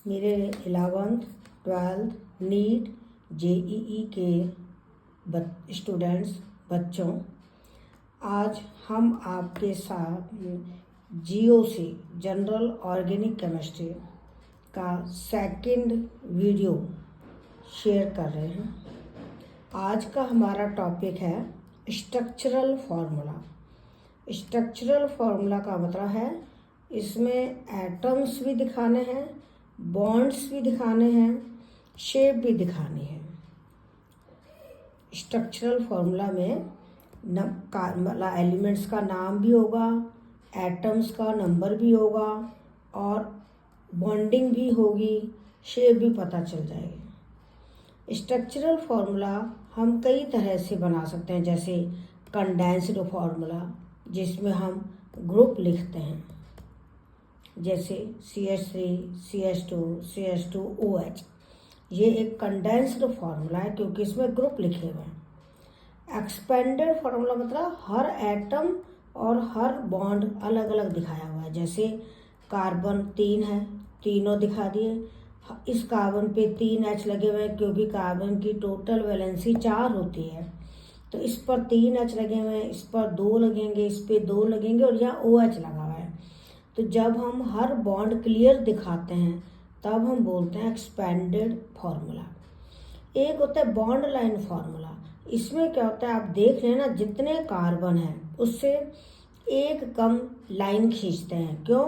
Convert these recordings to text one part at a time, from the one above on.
मेरे 11th 12th NEET JEE के students बच्चों, आज हम आपके साथ जीओसी जनरल ऑर्गेनिक केमिस्ट्री का सेकंड वीडियो शेयर कर रहे हैं। आज का हमारा टॉपिक है स्ट्रक्चरल फार्मूला। स्ट्रक्चरल फार्मूला का मतलब है इसमें एटम्स भी दिखाने हैं, बॉन्ड्स भी दिखाने हैं, शेप भी दिखानी है। स्ट्रक्चरल फार्मूला में मतलब एलिमेंट्स का नाम भी होगा, एटम्स का नंबर भी होगा और बॉन्डिंग भी होगी, शेप भी पता चल जाएगी। स्ट्रक्चरल फार्मूला हम कई तरह से बना सकते हैं, जैसे कंडेंस्ड फार्मूला जिसमें हम ग्रुप लिखते हैं, जैसे CH3 CH2 CH2OH। ये एक कंडेंस्ड फार्मूला है क्योंकि इसमें ग्रुप लिखे हुए हैं। एक्सपेंडेड फार्मूला मतलब हर एटम और हर बॉन्ड अलग अलग दिखाया हुआ है। जैसे कार्बन 3 है, तीनों दिखा दिए। इस कार्बन पे 3 H लगे हुए हैं क्योंकि कार्बन की टोटल वैलेंसी 4 होती है, तो इस पर 3 H लगे हुए हैं, इस पर 2 लगेंगे, इस पे 2 लगेंगे और यहाँ OH लगा हुआ है। तो जब हम हर बॉन्ड क्लियर दिखाते हैं तब हम बोलते हैं एक्सपेंडेड फार्मूला। एक होता है बॉन्ड लाइन फार्मूला। इसमें क्या होता है, आप देख रहे हैं ना, जितने कार्बन हैं उससे एक कम लाइन खींचते हैं। क्यों?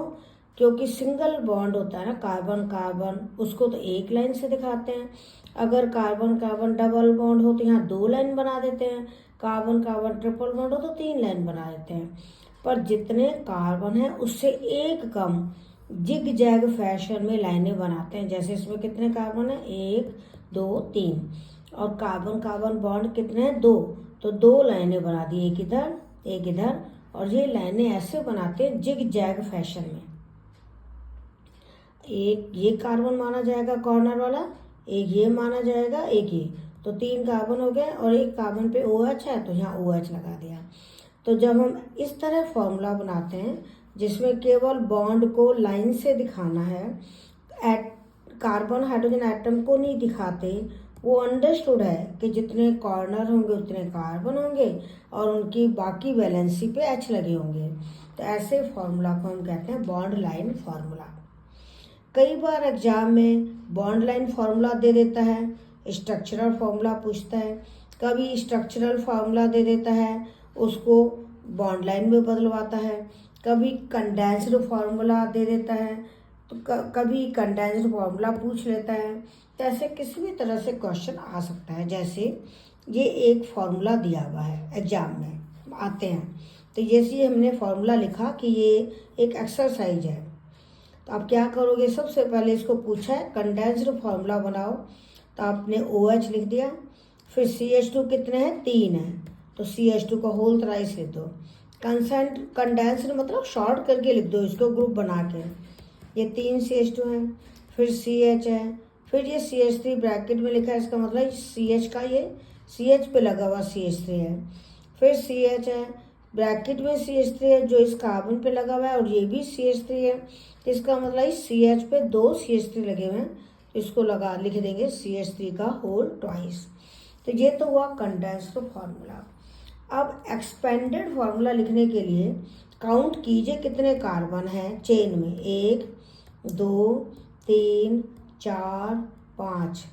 क्योंकि सिंगल बॉन्ड होता है ना, कार्बन कार्बन, उसको तो एक लाइन से दिखाते हैं। अगर कार्बन कार्बन डबल बॉन्ड हो तो यहाँ 2 लाइन बना देते हैं, कार्बन कार्बन ट्रिपल बॉन्ड हो तो 3 लाइन बना देते हैं। पर जितने कार्बन हैं उससे एक कम जिग जैग फैशन में लाइनें बनाते हैं। जैसे इसमें कितने कार्बन हैं, 1 2 3, और कार्बन कार्बन बॉन्ड कितने हैं, 2, तो 2 लाइनें बना दी, एक इधर एक इधर। और ये लाइनें ऐसे बनाते हैं जिग जैग फैशन में। एक ये कार्बन माना जाएगा कॉर्नर वाला, एक ये माना जाएगा, एक ये, तो 3 कार्बन हो गए और एक कार्बन पे OH है तो यहाँ OH लगा दिया। तो जब हम इस तरह फॉर्मूला बनाते हैं जिसमें केवल बॉन्ड को लाइन से दिखाना है, कार्बन हाइड्रोजन एटम को नहीं दिखाते, वो अंडरस्टूड है कि जितने कॉर्नर होंगे उतने कार्बन होंगे और उनकी बाकी वैलेंसी पे H लगे होंगे। तो ऐसे फॉर्मूला को हम कहते हैं बॉन्ड लाइन फार्मूला। कई बार एग्जाम में बॉन्ड लाइन फार्मूला दे देता है, स्ट्रक्चरल फार्मूला पूछता है, कभी स्ट्रक्चरल फार्मूला दे देता है, उसको बॉन्ड लाइन में बदलवाता है, कभी कंडेंस्ड फार्मूला दे देता है, तो कभी कंडेंस्ड फार्मूला पूछ लेता है। तो ऐसे किसी भी तरह से क्वेश्चन आ सकता है। जैसे ये एक फार्मूला दिया हुआ है, एग्जाम में आते हैं, तो जैसे हमने फार्मूला लिखा कि ये एक एक्सरसाइज है, तो आप क्या करोगे, सबसे पहले इसको पूछा है कंडेंस्ड फार्मूला बनाओ, तो आपने OH लिख दिया। फिर CH2 कितने हैं, 3 है, तो CH2 को होल थ्राइस लिख दो। कंडेंस्ड मतलब शॉर्ट करके लिख दो इसको, ग्रुप बना के। ये 3 CH2 हैं, फिर CH है, फिर ये CH3 ब्रैकेट में लिखा है, इसका मतलब CH का ये CH पे लगा हुआ CH3 है, फिर CH है, ब्रैकेट में CH3 है जो इस कार्बन पे लगा हुआ है और ये भी CH3 है, तो इसका मतलब इस CH पे 2 CH3 लगे हुए हैं, तो इसको लिख देंगे CH3 का होल ट्वाइस। तो ये तो हुआ कंडेंस्ड फार्मूला। अब एक्सपेंडेड फार्मूला लिखने के लिए काउंट कीजिए कितने कार्बन हैं चेन में, 1 2 3 4 5,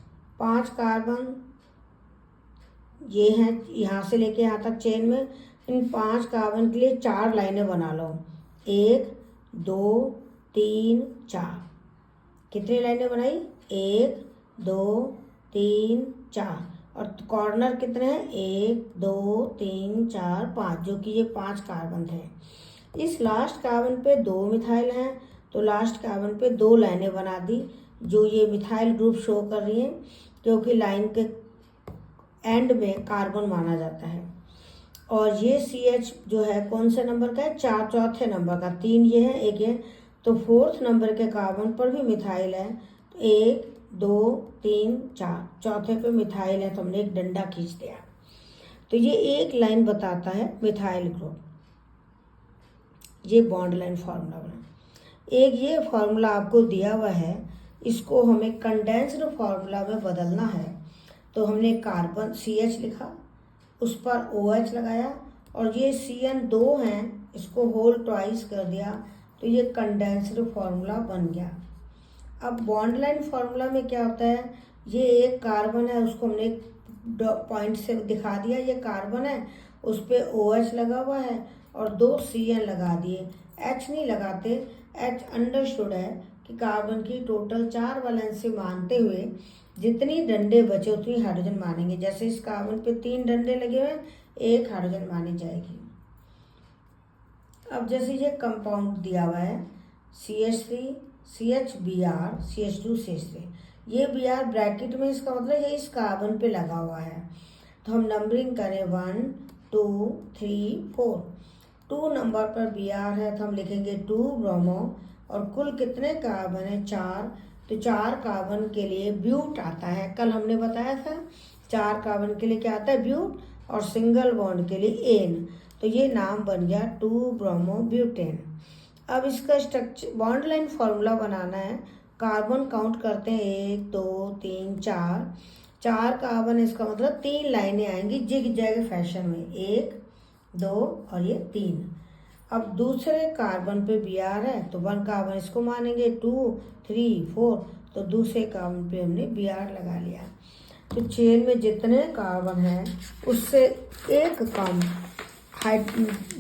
5 कार्बन ये हैं यहाँ से लेके यहाँ तक चेन में। इन 5 कार्बन के लिए 4 लाइनें बना लो, 1 2 3 4। कितनी लाइनें बनाई, 1 2 3 4, और कॉर्नर कितने हैं, 1 2 3 4 5, जो कि ये 5 कार्बन थे। इस लास्ट कार्बन पे 2 मिथाइल हैं, तो लास्ट कार्बन पे 2 लाइनें बना दी, जो ये मिथाइल ग्रुप शो कर रही हैं, क्योंकि लाइन के एंड में कार्बन माना जाता है। और ये CH जो है कौन से नंबर का है, चौथे नंबर का, 3 ये है, 1 ये, तो 4th नंबर के कार्बन पर भी मिथाइल है, तो 1 2 3 4, चौथे पे मिथाइल है, तो हमने एक डंडा खींच दिया। तो ये एक लाइन बताता है मिथाइल ग्रुप। ये बॉन्ड लाइन फार्मूला बना। एक ये फार्मूला आपको दिया हुआ है इसको हमें कंडेंस्ड फॉर्मूला में बदलना है। तो हमने कार्बन CH लिखा, उस पर OH लगाया, और ये CN2 हैं, इसको होल ट्वाइस कर दिया, तो ये कंडेंस्ड फॉर्मूला बन गया। अब बॉन्ड लाइन फार्मूला में क्या होता है, ये एक कार्बन है, उसको हमने एक पॉइंट से दिखा दिया, ये कार्बन है, उस पर OH लगा हुआ है और 2 CN लगा दिए, H नहीं लगाते। H अंडरस्टूड है कि कार्बन की टोटल 4 वैलेंसी मानते हुए जितनी डंडे बचे उतनी हाइड्रोजन मानेंगे। जैसे इस कार्बन पे 3 डंडे लगे हुए हैं, 1 हाइड्रोजन मानी जाएगी। अब जैसे ये कंपाउंड दिया हुआ है CH3 CHBr CH2 CH3, ये Br ब्रैकेट में, इसका मतलब ये इस कार्बन पे लगा हुआ है। तो हम नंबरिंग करें 1 2 3 4, 2 नंबर पर Br है तो हम लिखेंगे 2 ब्रोमो, और कुल कितने कार्बन है 4, तो 4 कार्बन के लिए ब्यूट आता है। कल हमने बताया था 4 कार्बन के लिए क्या आता है, ब्यूट, और सिंगल बॉन्ड के लिए एन, तो ये नाम बन गया 2 ब्रोमो ब्यूटेन। अब इसका स्ट्रक्चर बॉन्ड लाइन फॉर्मूला बनाना है। कार्बन काउंट करते हैं 1 2 3 4, 4 कार्बन, इसका मतलब 3 लाइनें आएंगी जिग जैग फैशन में, 1 2 और ये 3। अब दूसरे कार्बन पे Br है तो 1 कार्बन इसको मानेंगे, 2 3 4, तो दूसरे कार्बन पे हमने Br लगा लिया। तो चेन में जितने कार्बन है उससे एक कम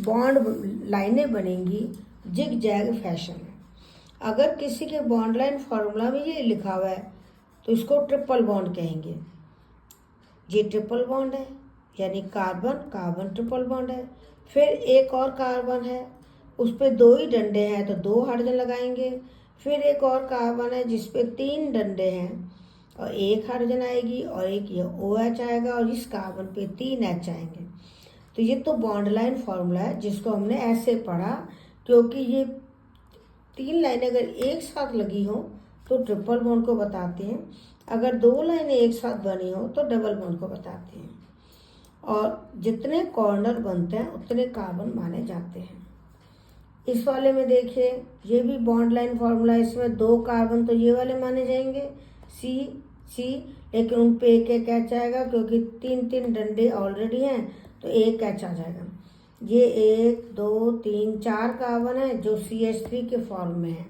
बॉन्ड लाइनें बनेंगी जिग जैग फैशन में। अगर किसी के बॉन्ड लाइन फार्मूला में ये लिखा हुआ है तो इसको ट्रिपल बॉन्ड कहेंगे। ये ट्रिपल बॉन्ड है, यानी कार्बन कार्बन ट्रिपल बॉन्ड है। फिर एक और कार्बन है, उस पर 2 ही डंडे हैं तो 2 हाइड्रोजन लगाएंगे। फिर एक और कार्बन है जिस पे 3 डंडे हैं और 1 हाइड्रोजन आएगी, और एक ये OH आएगा, और इस कार्बन पे 3 H आएंगे। तो ये तो बॉन्ड लाइन फार्मूला है जिसको हमने ऐसे पढ़ा, क्योंकि ये 3 लाइनें अगर एक साथ लगी हो तो ट्रिपल बॉन्ड को बताते हैं, अगर 2 लाइनें एक साथ बनी हो तो डबल बॉन्ड को बताते हैं। और जितने कॉर्नर बनते हैं उतने कार्बन माने जाते हैं। इस वाले में देखिए, ये भी बॉन्ड लाइन फार्मूला है, इसमें 2 कार्बन तो ये वाले माने जाएंगे C, लेकिन उन पे एक H आएगा, क्योंकि 3 डंडे ऑलरेडी हैं तो 1 H आ जाएगा। ये 1 2 3 4 कार्बन है जो CH3 के फॉर्म में है।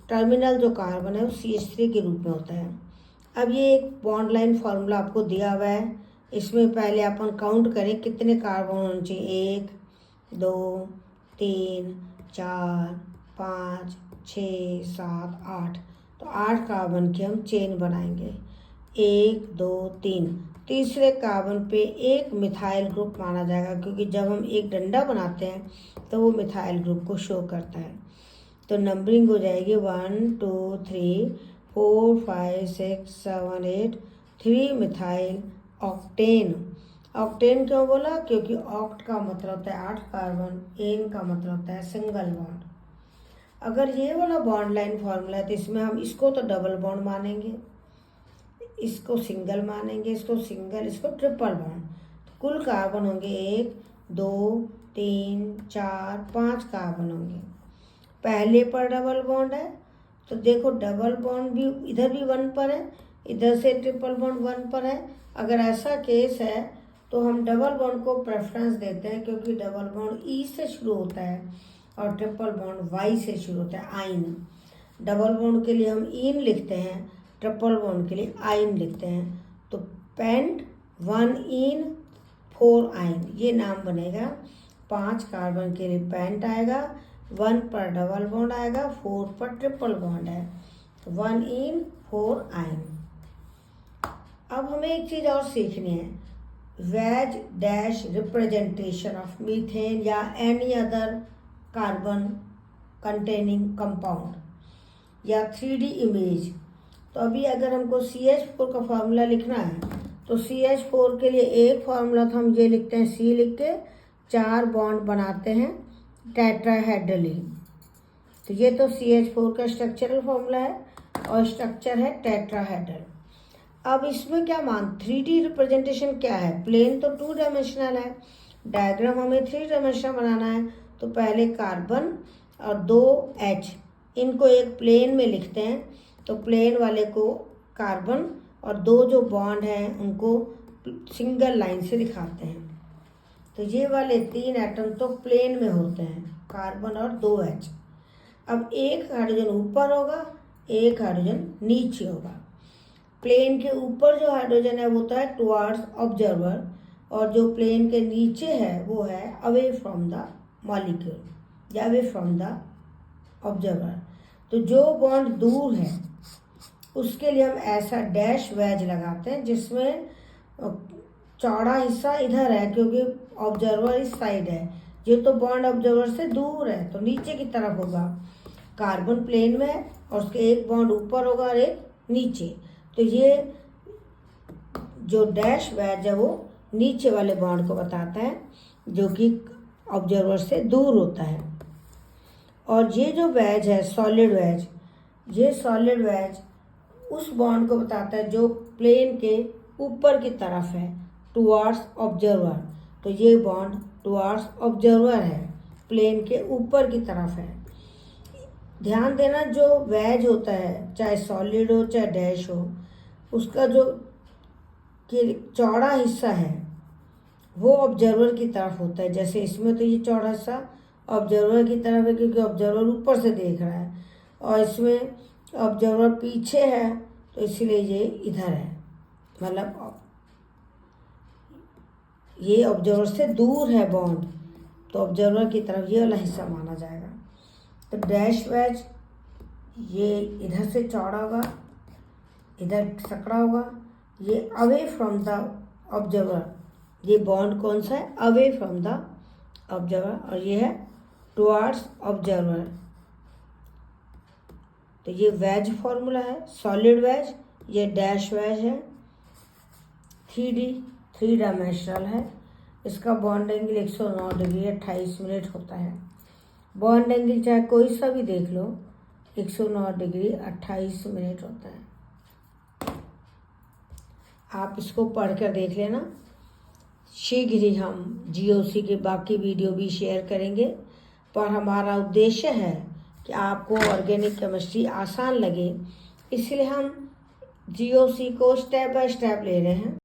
टर्मिनल जो कार्बन है वो CH3 के रूप में होता है। अब ये एक बॉन्ड लाइन फार्मूला आपको दिया हुआ है, इसमें पहले अपन काउंट करें कितने कार्बन होने चाहिए, 1 2 3 4 5 6 7 8, तो 8 कार्बन की हम चेन बनाएंगे, 1 2 3। तीसरे कार्बन पे एक मिथाइल ग्रुप माना जाएगा, क्योंकि जब हम एक डंडा बनाते हैं तो वो मिथाइल ग्रुप को शो करता है। तो नंबरिंग हो जाएगी 1 2 3 4 5 6 7 8, 3 मिथाइल ऑक्टेन। ऑक्टेन क्यों बोला, क्योंकि ऑक्ट का मतलब होता है 8 कार्बन, एन का मतलब होता है सिंगल बॉन्ड। अगर ये वाला बॉन्ड लाइन फार्मूला है तो इसमें हम इसको तो डबल बॉन्ड मानेंगे, इसको सिंगल मानेंगे, इसको सिंगल, इसको ट्रिपल बॉन्ड। तो कुल कार्बन होंगे 1 2 3 4 5 कार्बन होंगे। पहले पर डबल बॉन्ड है तो देखो डबल बॉन्ड भी इधर भी 1 पर है, इधर से ट्रिपल बॉन्ड 1 पर है। अगर ऐसा केस है तो हम डबल बॉन्ड को प्रेफरेंस देते हैं, क्योंकि डबल बॉन्ड E से शुरू होता है और ट्रिपल बॉन्ड Y से शुरू होता है, आइन। डबल बॉन्ड के लिए हम इन लिखते हैं, ट्रिपल बॉन्ड के लिए आइन लिखते हैं। तो पेंट 1 इन 4 आइन, ये नाम बनेगा। 5 कार्बन के लिए पेंट आएगा, 1 पर डबल बॉन्ड आएगा, 4 पर ट्रिपल बॉन्ड है, तो 1 इन 4 आइन। अब हमें एक चीज़ और सीखनी है, wedge dash representation of methane या any other carbon containing compound या 3D इमेज। तो अभी अगर हमको CH4 का फार्मूला लिखना है तो CH4 के लिए एक फार्मूला था, हम ये लिखते हैं, C लिख के 4 बॉन्ड बनाते हैं टेट्राहेड्रली। तो ये तो CH4 का स्ट्रक्चरल फार्मूला है और स्ट्रक्चर है टेट्राहेड्रल। अब इसमें क्या 3D रिप्रेजेंटेशन क्या है, प्लेन तो 2 डायमेंशनल है, डायग्राम हमें 3 डायमेंशनल बनाना है। तो पहले कार्बन और 2H, इनको एक प्लेन में लिखते हैं। तो प्लेन वाले को कार्बन और 2 जो बॉन्ड हैं उनको सिंगल लाइन से दिखाते हैं। तो ये वाले 3 एटम तो प्लेन में होते हैं, कार्बन और 2H। अब एक हाइड्रोजन ऊपर होगा, एक हाइड्रोजन नीचे होगा। प्लेन के ऊपर जो हाइड्रोजन है वो होता है टुवार्ड्स ऑब्जर्वर, और जो प्लेन के नीचे है वो है अवे फ्रॉम द मॉलिक्यूल या अवे फ्रॉम द ऑब्जर्वर। तो जो बॉन्ड दूर है उसके लिए हम ऐसा डैश वेज लगाते हैं जिसमें चौड़ा हिस्सा इधर है क्योंकि ऑब्जर्वर इस साइड है। ये तो बॉन्ड ऑब्जर्वर से दूर है तो नीचे की तरफ होगा। कार्बन प्लेन में है और उसके एक बॉन्ड ऊपर होगा और एक नीचे। तो ये जो डैश वेज है वो नीचे वाले बॉन्ड को बताता है जो कि ऑब्जर्वर से दूर होता है। और ये जो वेज है सॉलिड वेज, ये सॉलिड वेज उस बॉन्ड को बताता है जो प्लेन के ऊपर की तरफ है, टुवार्ड्स ऑब्जर्वर। तो ये बॉन्ड टुवार्ड्स ऑब्जर्वर है, प्लेन के ऊपर की तरफ है। ध्यान देना जो वेज होता है, चाहे सॉलिड हो चाहे डैश हो, उसका जो चौड़ा हिस्सा है वो ऑब्जर्वर की तरफ होता है। जैसे इसमें तो ये चौड़ा हिस्सा ऑब्जर्वर की तरफ है क्योंकि ऑब्जर्वर ऊपर से देख रहा है, और इसमें ऑब्जर्वर पीछे है तो इसलिए ये इधर है, मतलब ये ऑब्जर्वर से दूर है बॉन्ड, तो ऑब्जर्वर की तरफ ये वाला हिस्सा माना जाएगा। तो डैश वेज ये इधर से चौड़ा होगा, इधर सकड़ा होगा। ये अवे फ्रॉम द ऑब्जर्वर, ये बॉन्ड कौन सा है, अवे फ्रॉम द ऑब्जर्वर, और ये है टुवार्ड्स ऑब्जर्वर। तो ये वेज फॉर्मूला है, सॉलिड वेज। ये डैश वेज है, 3D 3 डायमेंशनल है। इसका बॉन्ड एंगल 109 डिग्री 28 मिनट होता है। बॉन्ड एंगल चाहे कोई सा भी देख लो, 109 डिग्री 28 मिनट होता है। आप इसको पढ़ कर देख लेना। शीघ्र ही हम GOC के बाकी वीडियो भी शेयर करेंगे, पर हमारा उद्देश्य है कि आपको ऑर्गेनिक केमिस्ट्री आसान लगे, इसलिए हम GOC को स्टेप बाय स्टेप ले रहे हैं।